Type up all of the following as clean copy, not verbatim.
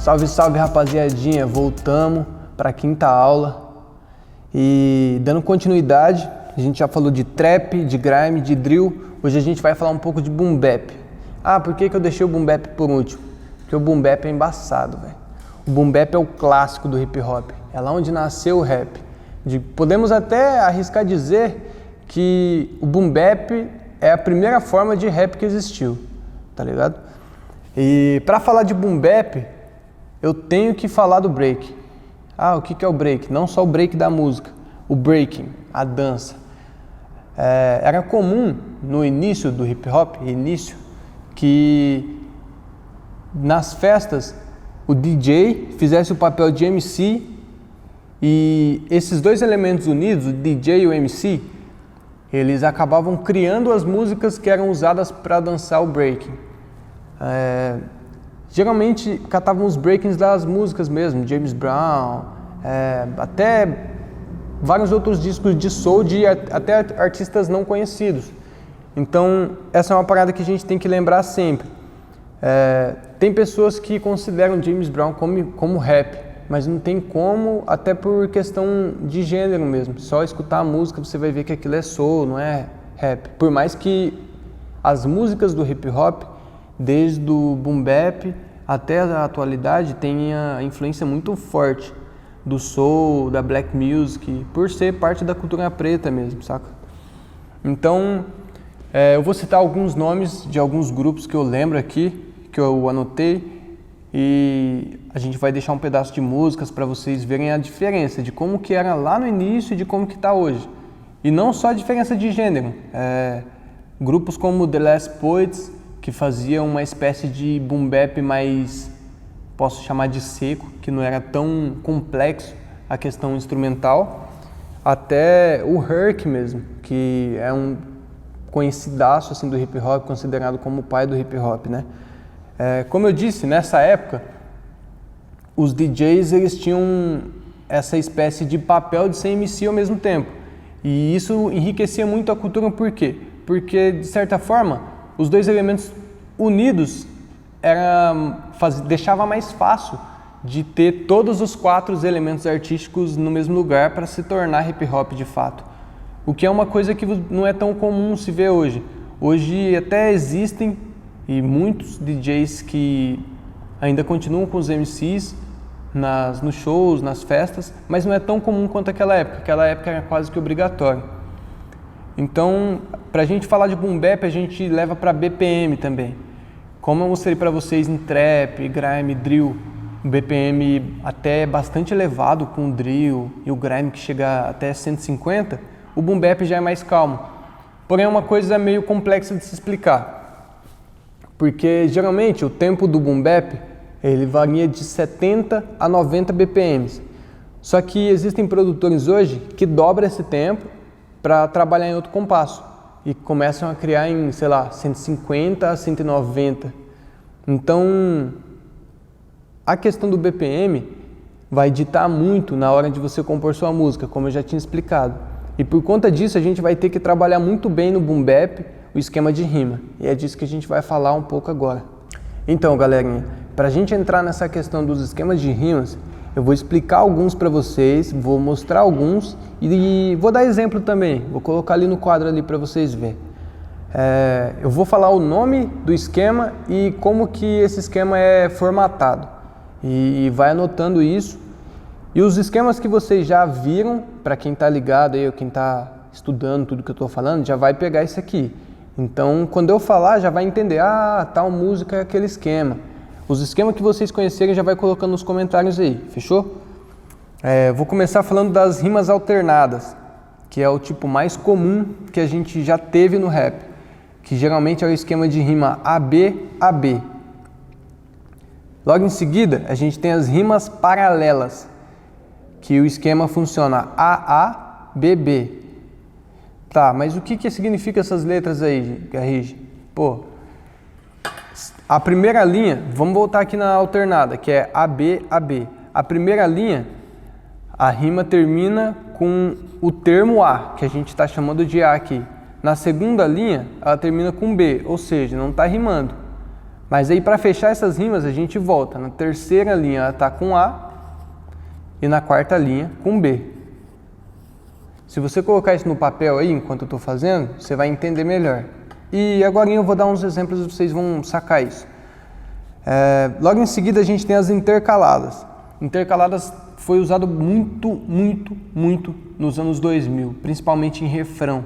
Salve, salve, rapaziadinha, voltamos para a quinta aula e dando continuidade, a gente já falou de trap, de grime, de drill, hoje a gente vai falar um pouco de boom bap. Por que eu deixei o boom bap por último? Porque o boom bap é embaçado, velho. O boom bap é o clássico do hip hop, é lá onde nasceu o rap. Podemos até arriscar dizer que o boom bap é a primeira forma de rap que existiu, tá ligado? E para falar de boom bap, eu tenho que falar do break. O que é o break? Não só o break da música, o breaking, a dança. Era comum no início do hip hop, que nas festas o DJ fizesse o papel de MC e esses dois elementos unidos, o DJ e o MC, eles acabavam criando as músicas que eram usadas para dançar o breaking. Geralmente catavam os breakings das músicas mesmo, James Brown, até vários outros discos de soul de até artistas não conhecidos. Então essa é uma parada que a gente tem que lembrar sempre. Tem pessoas que consideram James Brown como rap, mas não tem como, até por questão de gênero mesmo. Só escutar a música você vai ver que aquilo é soul, não é rap. Por mais que as músicas do hip hop, desde o boom bap até a atualidade, tenha influência muito forte do soul, da black music, por ser parte da cultura preta mesmo, saca? Então, eu vou citar alguns nomes de alguns grupos que eu lembro aqui, que eu anotei, e a gente vai deixar um pedaço de músicas para vocês verem a diferença de como que era lá no início e de como que está hoje. E não só a diferença de gênero, grupos como The Last Poets, que fazia uma espécie de boom bap mais, posso chamar de seco, que não era tão complexo a questão instrumental, até o Herc mesmo, que é um conhecidaço assim, do hip hop, considerado como o pai do hip hop, né? Como eu disse, nessa época, os DJs eles tinham essa espécie de papel de ser MC ao mesmo tempo, e isso enriquecia muito a cultura. Por quê? Porque, de certa forma, os dois elementos unidos deixava mais fácil de ter todos os 4 elementos artísticos no mesmo lugar para se tornar hip hop de fato. O que é uma coisa que não é tão comum se ver hoje. Hoje até existem e muitos DJs que ainda continuam com os MCs nos shows, nas festas, mas não é tão comum quanto aquela época. Aquela época era quase que obrigatório. Então, para a gente falar de boom bap, a gente leva para BPM também. Como eu mostrei para vocês em trap, grime, drill, o BPM até bastante elevado com o drill e o grime que chega até 150, o boom bap já é mais calmo. Porém, é uma coisa meio complexa de se explicar, porque geralmente o tempo do boom bap ele varia de 70 a 90 BPMs. Só que existem produtores hoje que dobram esse tempo para trabalhar em outro compasso e começam a criar em, 150 a 190. Então, a questão do BPM vai ditar muito na hora de você compor sua música, como eu já tinha explicado. E por conta disso, a gente vai ter que trabalhar muito bem no boom bap o esquema de rima. E é disso que a gente vai falar um pouco agora. Então, galerinha, para a gente entrar nessa questão dos esquemas de rimas, eu vou explicar alguns para vocês, vou mostrar alguns e vou dar exemplo também. Vou colocar ali no quadro ali para vocês verem. Eu vou falar o nome do esquema e como que esse esquema é formatado. E vai anotando isso. E os esquemas que vocês já viram, para quem está ligado aí, ou quem está estudando tudo que eu estou falando, já vai pegar isso aqui. Então, quando eu falar, já vai entender, tal música é aquele esquema. Os esquemas que vocês conhecerem já vai colocando nos comentários aí, fechou? Vou começar falando das rimas alternadas, que é o tipo mais comum que a gente já teve no rap, que geralmente é o esquema de rima AB-AB. Logo em seguida, a gente tem as rimas paralelas, que o esquema funciona AA-BB. Tá, mas o que significa essas letras aí, Garrige? A primeira linha, vamos voltar aqui na alternada, que é AB-AB. A primeira linha, a rima termina com o termo A, que a gente está chamando de A aqui. Na segunda linha, ela termina com B, ou seja, não está rimando. Mas aí para fechar essas rimas a gente volta. Na terceira linha ela está com A e na quarta linha com B. Se você colocar isso no papel aí enquanto eu estou fazendo, você vai entender melhor. E agora eu vou dar uns exemplos e vocês vão sacar isso. Logo em seguida a gente tem as intercaladas. Intercaladas foi usado muito nos anos 2000, principalmente em refrão,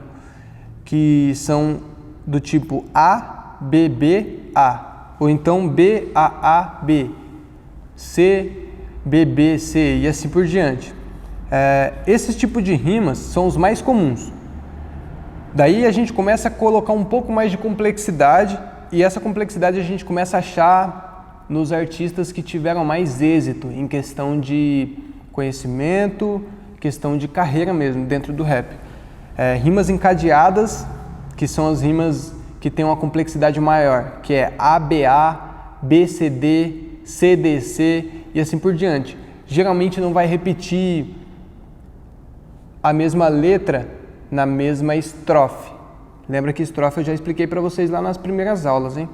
que são do tipo A, B, B, A, ou então B, A, A, B, C, B, B, C e assim por diante. Esses tipos de rimas são os mais comuns. Daí a gente começa a colocar um pouco mais de complexidade e essa complexidade a gente começa a achar nos artistas que tiveram mais êxito em questão de conhecimento, questão de carreira mesmo dentro do rap. Rimas encadeadas, que são as rimas que têm uma complexidade maior, que é ABA, BCD, CDC e assim por diante. Geralmente não vai repetir a mesma letra na mesma estrofe. Lembra que estrofe eu já expliquei para vocês lá nas primeiras aulas, hein?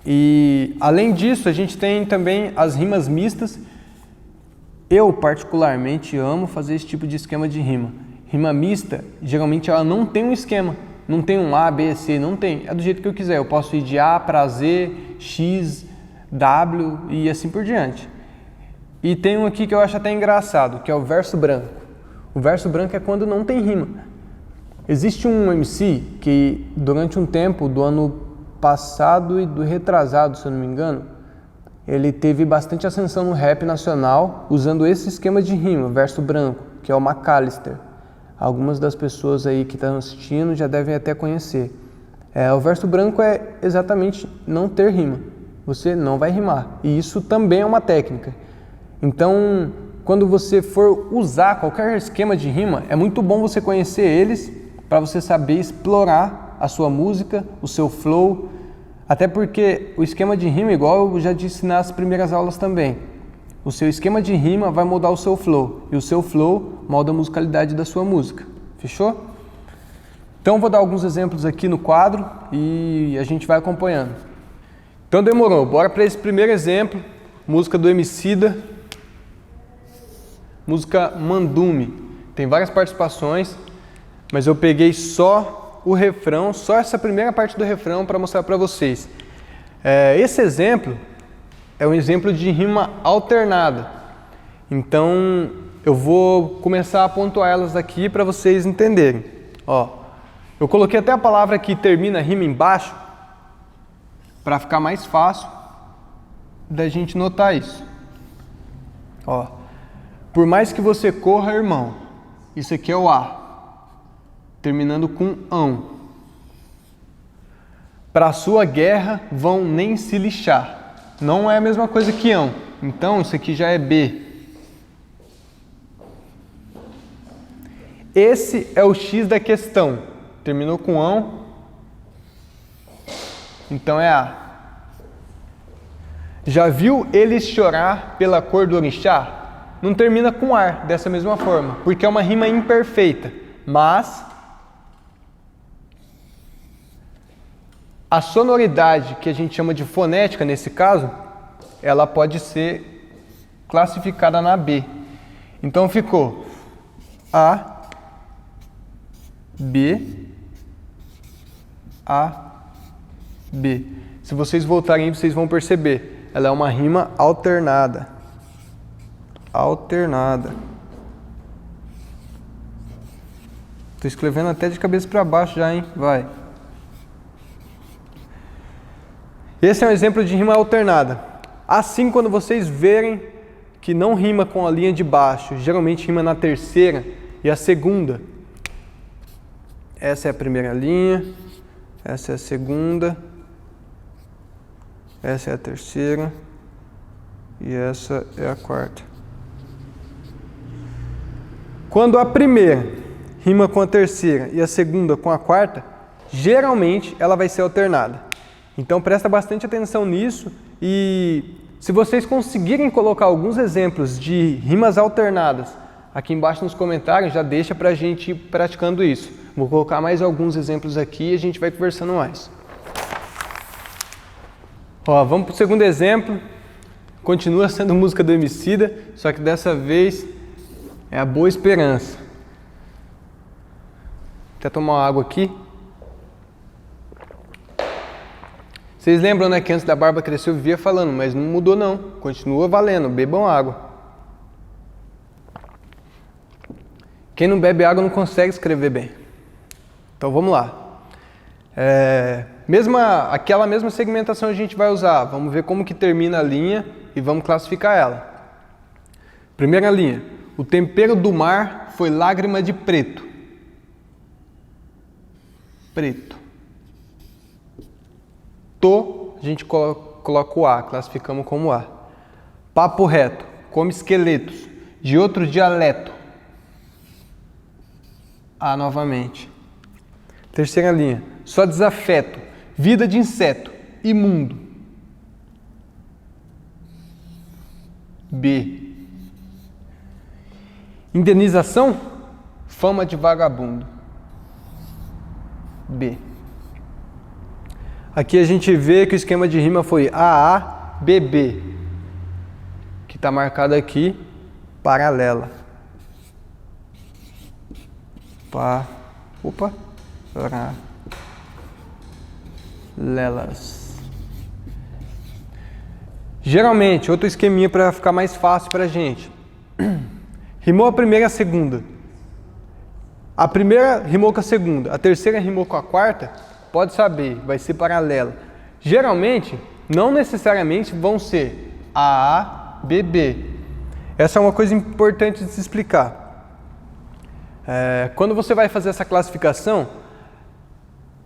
E além disso, a gente tem também as rimas mistas. Eu particularmente amo fazer esse tipo de esquema de rima. Rima mista, geralmente ela não tem um esquema, não tem um A, B, C, não tem. É do jeito que eu quiser, eu posso ir de A para Z, X, W e assim por diante. E tem um aqui que eu acho até engraçado, que é o verso branco. O verso branco é quando não tem rima. Existe um MC que durante um tempo do ano passado e do retrasado, se eu não me engano, ele teve bastante ascensão no rap nacional usando esse esquema de rima, verso branco, que é o Macalister. Algumas das pessoas aí que estão assistindo já devem até conhecer. O verso branco é exatamente não ter rima. Você não vai rimar. E isso também é uma técnica. Então, quando você for usar qualquer esquema de rima, é muito bom você conhecer eles para você saber explorar a sua música, o seu flow. Até porque o esquema de rima, igual eu já disse nas primeiras aulas também, o seu esquema de rima vai moldar o seu flow. E o seu flow molda a musicalidade da sua música. Fechou? Então vou dar alguns exemplos aqui no quadro e a gente vai acompanhando. Então demorou, bora para esse primeiro exemplo. Música do Emicida. Música Mandume. Tem várias participações, mas eu peguei só o refrão, só essa primeira parte do refrão para mostrar para vocês. Esse exemplo é um exemplo de rima alternada. Então eu vou começar a pontuar elas aqui para vocês entenderem. Eu coloquei até a palavra que termina a rima embaixo para ficar mais fácil da gente notar isso. Por mais que você corra, irmão, isso aqui é o A, terminando com ão. Pra sua guerra vão nem se lixar. Não é a mesma coisa que ão. Então isso aqui já é B. Esse é o X da questão. Terminou com ão. Então é A. Já viu eles chorar pela cor do orixá? Não termina com ar, dessa mesma forma, porque é uma rima imperfeita, mas a sonoridade, que a gente chama de fonética nesse caso, ela pode ser classificada na B. Então ficou A, B, A, B. Se vocês voltarem, vocês vão perceber, ela é uma rima alternada. Alternada. Tô escrevendo até de cabeça para baixo já, hein? Vai. Esse é um exemplo de rima alternada. Assim, quando vocês verem que não rima com a linha de baixo, geralmente rima na terceira e a segunda. Essa é a primeira linha, essa é a segunda, essa é a terceira e essa é a quarta. Quando a primeira rima com a terceira e a segunda com a quarta, geralmente ela vai ser alternada. Então presta bastante atenção nisso e se vocês conseguirem colocar alguns exemplos de rimas alternadas aqui embaixo nos comentários, já deixa pra gente ir praticando isso. Vou colocar mais alguns exemplos aqui e a gente vai conversando mais. Ó, vamos pro segundo exemplo. Continua sendo música do Emicida, só que dessa vez é a Boa Esperança. Até tomar uma água aqui. Vocês lembram, né, que antes da barba crescer eu vivia falando, mas não mudou não. Continua valendo, bebam água. Quem não bebe água não consegue escrever bem. Então vamos lá. Aquela mesma segmentação a gente vai usar. Vamos ver como que termina a linha e vamos classificar ela. Primeira linha. O tempero do mar foi lágrima de preto. Preto. A gente coloca o A, classificamos como A. Papo reto. Come esqueletos. De outro dialeto. A novamente. Terceira linha. Só desafeto. Vida de inseto. Imundo. B. Indenização. Fama de vagabundo. B. Aqui a gente vê que o esquema de rima foi AA, BB. Que está marcado aqui. Paralela. Paralelas. Geralmente, outro esqueminha para ficar mais fácil para a gente. Rimou a primeira e a segunda. A primeira rimou com a segunda. A terceira rimou com a quarta. Pode saber, vai ser paralela. Geralmente, não necessariamente vão ser AA, BB. Essa é uma coisa importante de se explicar. Quando você vai fazer essa classificação,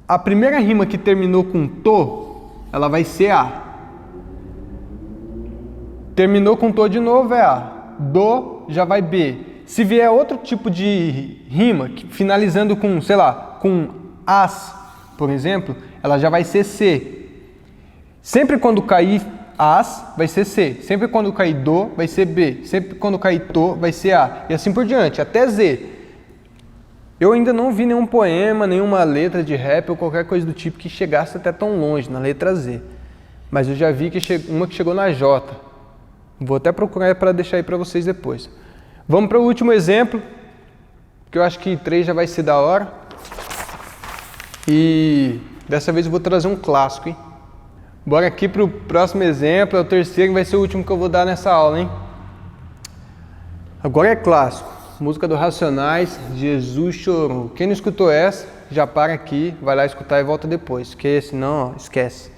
a primeira rima que terminou com to, ela vai ser A. Terminou com to de novo é A. Do já vai B. Se vier outro tipo de rima, finalizando com, sei lá, com as, por exemplo, ela já vai ser C. Sempre quando cair as, vai ser C. Sempre quando cair do, vai ser B. Sempre quando cair to, vai ser A. E assim por diante, até Z. Eu ainda não vi nenhum poema, nenhuma letra de rap ou qualquer coisa do tipo que chegasse até tão longe, na letra Z. Mas eu já vi uma que chegou na J. Vou até procurar para deixar aí para vocês depois. Vamos para o último exemplo, que eu acho que 3 já vai ser da hora. E dessa vez eu vou trazer um clássico, hein? Bora aqui para o próximo exemplo, é o terceiro e vai ser o último que eu vou dar nessa aula, hein? Agora é clássico. Música do Racionais, Jesus Chorou. Quem não escutou essa, já para aqui, vai lá escutar e volta depois, porque senão, ó, esquece.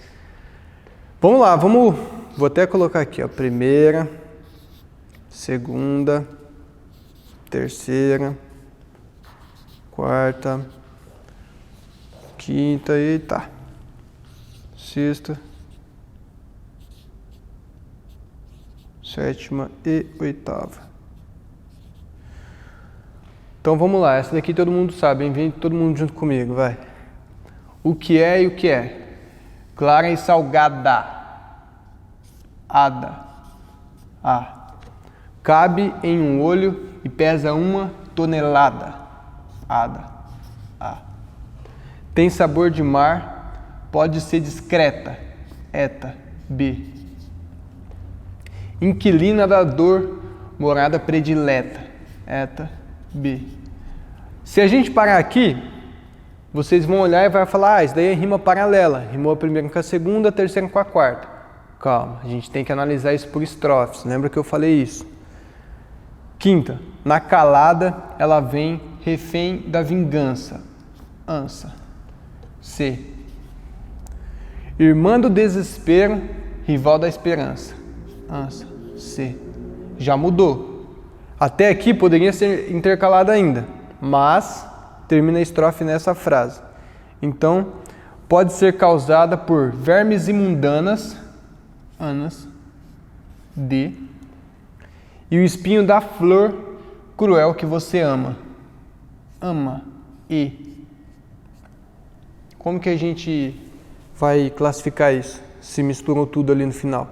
Vamos lá, vou até colocar aqui, ó, primeira, segunda, terceira, quarta, quinta e tá. Sexta, sétima e oitava. Então vamos lá, essa daqui todo mundo sabe, hein? Vem todo mundo junto comigo, vai. O que é e o que é? Clara e salgada. Ada. A. Cabe em um olho e pesa 1 tonelada. Ada. A. Tem sabor de mar, pode ser discreta. Eta. B. Inquilina da dor, morada predileta. Eta. B. Se a gente parar aqui, vocês vão olhar e vai falar, isso daí é rima paralela. Rimou a primeira com a segunda, a terceira com a quarta. Calma, a gente tem que analisar isso por estrofes. Lembra que eu falei isso? Quinta. Na calada, ela vem refém da vingança. Ansa. C. Irmã do desespero, rival da esperança. Ansa. C. Já mudou. Até aqui poderia ser intercalado ainda, mas termina a estrofe nessa frase. Então, pode ser causada por vermes imundanas, anas, D, e o espinho da flor cruel que você ama, ama, E. Como que a gente vai classificar isso? Se misturou tudo ali no final.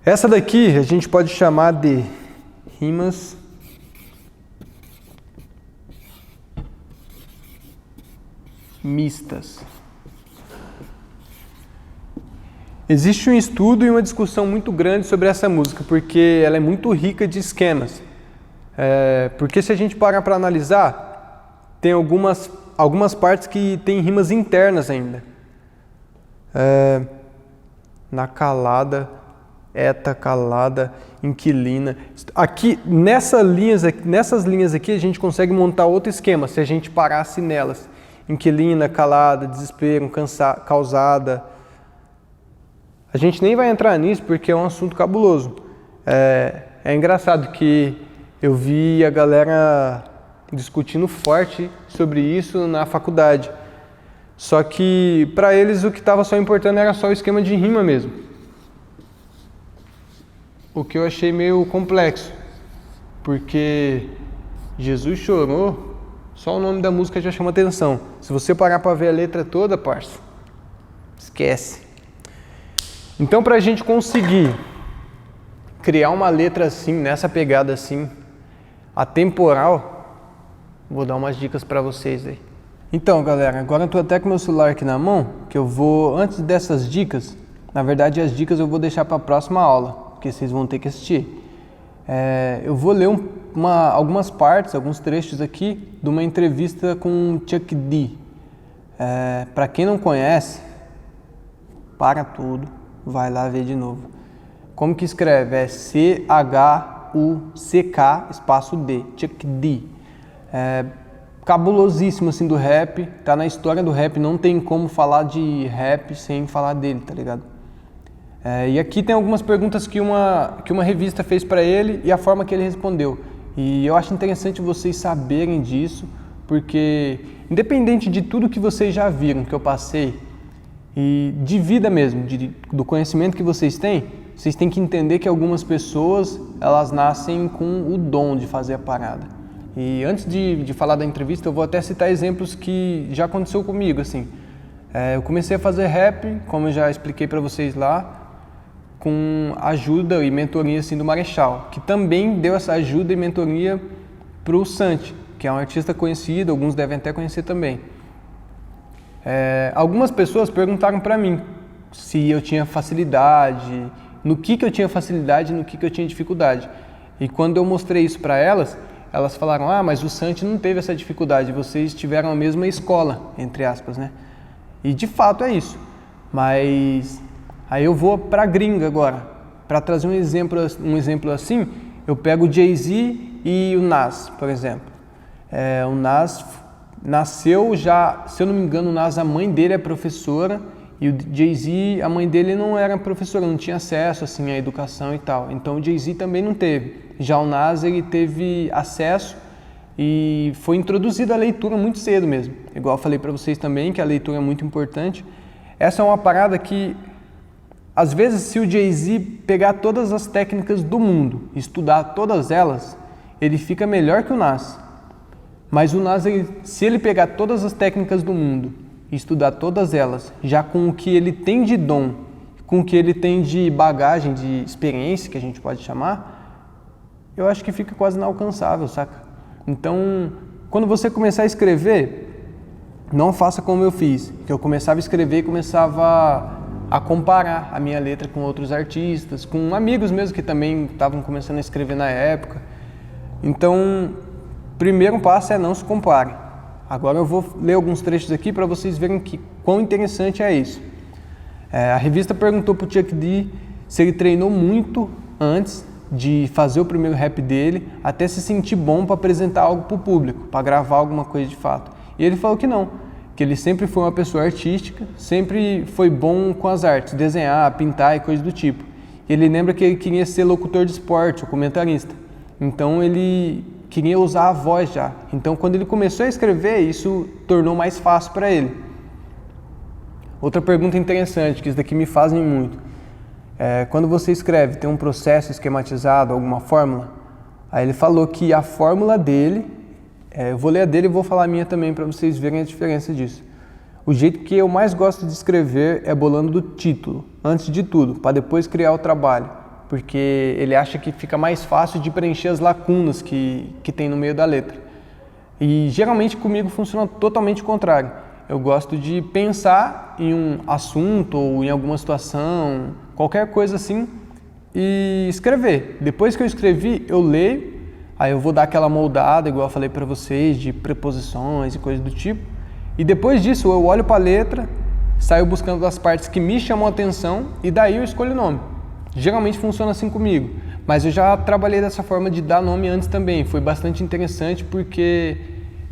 Essa daqui a gente pode chamar de rimas mistas. Existe um estudo e uma discussão muito grande sobre essa música, porque ela é muito rica de esquemas. Porque se a gente parar para analisar, tem algumas partes que tem rimas internas ainda. Na calada, eta, calada, inquilina. Aqui, nessas linhas aqui, a gente consegue montar outro esquema, se a gente parasse nelas. Inquilina, calada, desespero, causada. A gente nem vai entrar nisso porque é um assunto cabuloso. É engraçado que eu vi a galera discutindo forte sobre isso na faculdade. Só que para eles o que estava só importando era só o esquema de rima mesmo. O que eu achei meio complexo, porque Jesus chorou, só o nome da música já chama atenção. Se você parar para ver a letra toda, parça, esquece. Então, para a gente conseguir criar uma letra assim, nessa pegada assim, atemporal, vou dar umas dicas para vocês aí. Então, galera, agora eu tô até com meu celular aqui na mão, que eu vou, antes dessas dicas, na verdade as dicas eu vou deixar para a próxima aula, porque vocês vão ter que assistir. Eu vou ler algumas partes, alguns trechos aqui de uma entrevista com Chuck D. Para quem não conhece, para tudo, vai lá ver de novo. Como que escreve? É C-H-U-C-K espaço D, Chuck D. Cabulosíssimo assim do rap, tá na história do rap, não tem como falar de rap sem falar dele, tá ligado? E aqui tem algumas perguntas que uma revista fez para ele e a forma que ele respondeu. E eu acho interessante vocês saberem disso, porque independente de tudo que vocês já viram, que eu passei, e de vida mesmo, do conhecimento que vocês têm que entender que algumas pessoas, elas nascem com o dom de fazer a parada. E antes de falar da entrevista, eu vou até citar exemplos que já aconteceu comigo, assim. Eu comecei a fazer rap, como eu já expliquei para vocês lá, com ajuda e mentoria assim, do Marechal, que também deu essa ajuda e mentoria para o Santi, que é um artista conhecido, alguns devem até conhecer também. Algumas pessoas perguntaram para mim se eu tinha facilidade, no que eu tinha facilidade e no que eu tinha dificuldade. E quando eu mostrei isso para elas falaram, mas o Santi não teve essa dificuldade, vocês tiveram a mesma escola, entre aspas, né? E de fato é isso. Mas aí eu vou para a gringa agora, para trazer um exemplo assim, eu pego o Jay-Z e o Nas, por exemplo. O Nas nasceu já, se eu não me engano, o Nas, a mãe dele é professora, e o Jay-Z, a mãe dele não era professora, não tinha acesso assim, à educação e tal. Então o Jay-Z também não teve. Já o Nas, ele teve acesso e foi introduzida a leitura muito cedo mesmo. Igual eu falei para vocês também, que a leitura é muito importante. Essa é uma parada que, às vezes, se o Jay-Z pegar todas as técnicas do mundo, estudar todas elas, ele fica melhor que o Nas. Mas o Nas, se ele pegar todas as técnicas do mundo e estudar todas elas, já com o que ele tem de dom, com o que ele tem de bagagem, de experiência, que a gente pode chamar, eu acho que fica quase inalcançável, saca? Então, quando você começar a escrever, não faça como eu fiz, que eu começava a escrever e começava a comparar a minha letra com outros artistas, com amigos mesmo que também estavam começando a escrever na época. Então, primeiro passo é não se compare. Agora eu vou ler alguns trechos aqui para vocês verem quão interessante é isso. A revista perguntou para o Chuck D se ele treinou muito antes de fazer o primeiro rap dele, até se sentir bom para apresentar algo para o público, para gravar alguma coisa de fato. E ele falou que não, que ele sempre foi uma pessoa artística, sempre foi bom com as artes, desenhar, pintar e coisas do tipo. Ele lembra que ele queria ser locutor de esporte ou comentarista, então ele queria usar a voz já. Então quando ele começou a escrever, isso tornou mais fácil para ele. Outra pergunta interessante, que isso daqui me fazem muito. Quando você escreve, tem um processo esquematizado, alguma fórmula? Aí ele falou que a fórmula dele, eu vou ler a dele e vou falar a minha também para vocês verem a diferença disso. O jeito que eu mais gosto de escrever é bolando do título, antes de tudo, para depois criar o trabalho, porque ele acha que fica mais fácil de preencher as lacunas que tem no meio da letra. E geralmente comigo funciona totalmente o contrário. eu gosto de pensar em um assunto ou em alguma situação, qualquer coisa assim, e escrever. Depois que eu escrevi, eu leio, aí eu vou dar aquela moldada, igual eu falei para vocês, de preposições e coisas do tipo. E depois disso eu olho para a letra, saio buscando as partes que me chamam a atenção e daí eu escolho o nome. Geralmente funciona assim comigo, mas eu já trabalhei dessa forma de dar nome antes também. Foi bastante interessante porque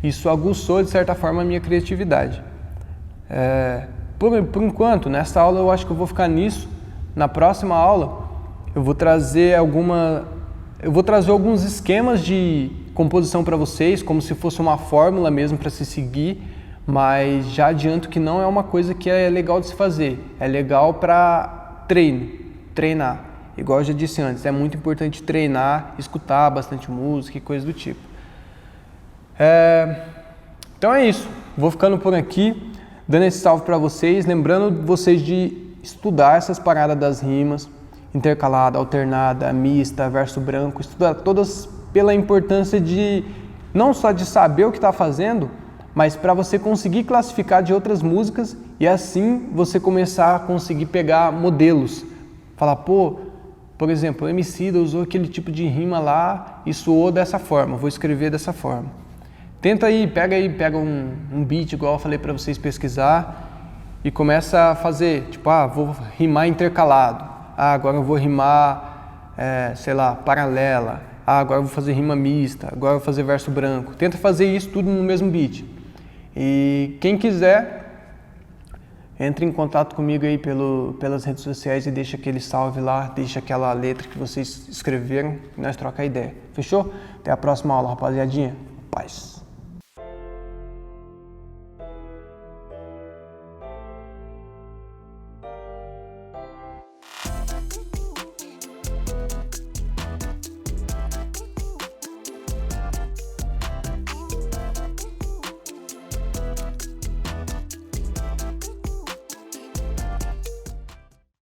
isso aguçou de certa forma a minha criatividade. Por enquanto, nessa aula eu acho que eu vou ficar nisso. Na próxima aula eu vou trazer alguns esquemas de composição para vocês, como se fosse uma fórmula mesmo para se seguir, mas já adianto que não é uma coisa que é legal de se fazer. É legal para treinar. Igual eu já disse antes, é muito importante treinar, escutar bastante música e coisas do tipo. Então é isso, vou ficando por aqui, dando esse salve para vocês, lembrando vocês de estudar essas paradas das rimas, intercalada, alternada, mista, verso branco, estudar todas pela importância de, não só de saber o que está fazendo, mas para você conseguir classificar de outras músicas e assim você começar a conseguir pegar modelos. Falar, por exemplo, o Emicida usou aquele tipo de rima lá e soou dessa forma, vou escrever dessa forma. Tenta aí, pega um beat, igual eu falei para vocês pesquisar e começa a fazer, tipo, vou rimar intercalado, agora eu vou rimar, sei lá, paralela, agora eu vou fazer rima mista, agora eu vou fazer verso branco. Tenta fazer isso tudo no mesmo beat. E quem quiser, entre em contato comigo aí pelas redes sociais e deixa aquele salve lá, deixa aquela letra que vocês escreveram e nós troca a ideia. Fechou? Até a próxima aula, rapaziadinha. Paz.